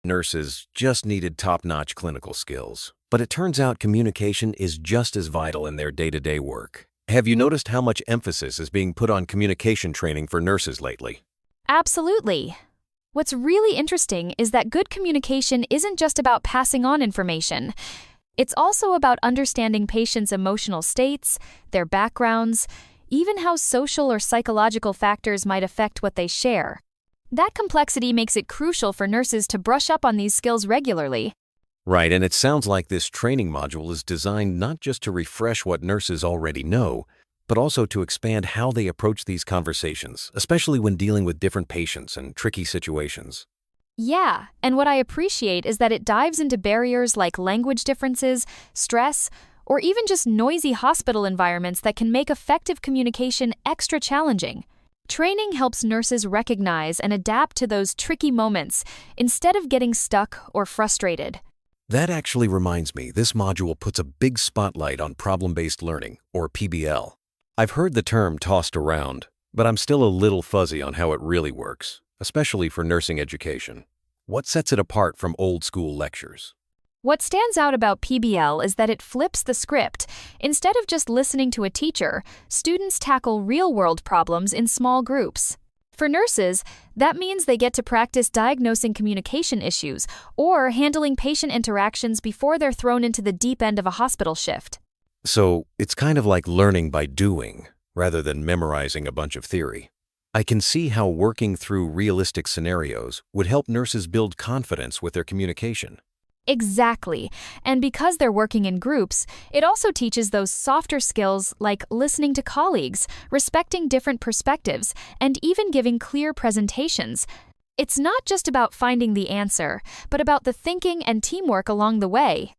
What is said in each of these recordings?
Nurses just needed top-notch clinical skills, but it turns out communication is just as vital in their day-to-day work. Have you noticed how much emphasis is being put on communication training for nurses lately? Absolutely. What's really interesting is that good communication isn't just about passing on information. It's also about understanding patients' emotional states, their backgrounds, even how social or psychological factors might affect what they share. That complexity makes it crucial for nurses to brush up on these skills regularly. Right, and it sounds like this training module is designed not just to refresh what nurses already know, but also to expand how they approach these conversations, especially when dealing with different patients and tricky situations. Yeah, and what I appreciate is that it dives into barriers like language differences, stress, or even just noisy hospital environments that can make effective communication extra challenging. Training helps nurses recognize and adapt to those tricky moments instead of getting stuck or frustrated. That actually reminds me, this module puts a big spotlight on problem-based learning, or PBL. I've heard the term tossed around, but I'm still a little fuzzy on how it really works, especially for nursing education. What sets it apart from old-school lectures? What stands out about PBL is that it flips the script. Instead of just listening to a teacher, students tackle real-world problems in small groups. For nurses, that means they get to practice diagnosing communication issues or handling patient interactions before they're thrown into the deep end of a hospital shift. So it's kind of like learning by doing, rather than memorizing a bunch of theory. I can see how working through realistic scenarios would help nurses build confidence with their communication. Exactly. And because they're working in groups, it also teaches those softer skills like listening to colleagues, respecting different perspectives, and even giving clear presentations. It's not just about finding the answer, but about the thinking and teamwork along the way.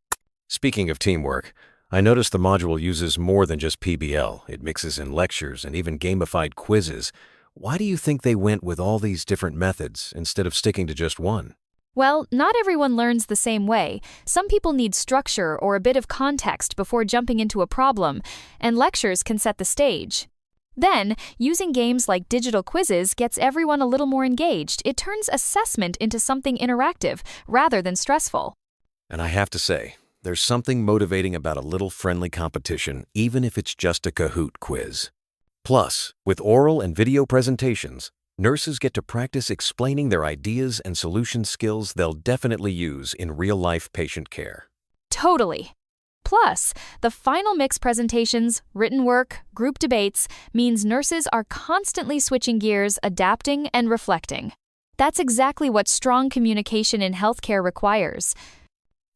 Speaking of teamwork, I noticed the module uses more than just PBL. It mixes in lectures and even gamified quizzes. Why do you think they went with all these different methods instead of sticking to just one? Well, not everyone learns the same way. Some people need structure or a bit of context before jumping into a problem, and lectures can set the stage. Then, using games like digital quizzes gets everyone a little more engaged. It turns assessment into something interactive rather than stressful. And I have to say, there's something motivating about a little friendly competition, even if it's just a Kahoot quiz. Plus, with oral and video presentations, nurses get to practice explaining their ideas and solution skills they'll definitely use in real-life patient care. Totally. Plus, the final mix presentations, written work, group debates means nurses are constantly switching gears, adapting, and reflecting. That's exactly what strong communication in healthcare requires.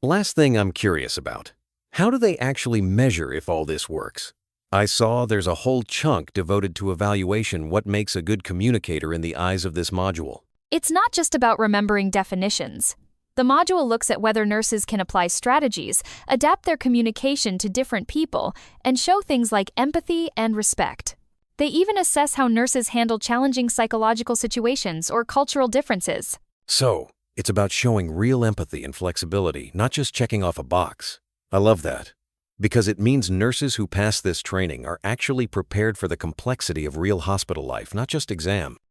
Last thing I'm curious about, how do they actually measure if all this works? I saw there's a whole chunk devoted to evaluation what makes a good communicator in the eyes of this module. It's not just about remembering definitions. The module looks at whether nurses can apply strategies, adapt their communication to different people, and show things like empathy and respect. They even assess how nurses handle challenging psychological situations or cultural differences. So, it's about showing real empathy and flexibility, not just checking off a box. I love that, because it means nurses who pass this training are actually prepared for the complexity of real hospital life, not just exam.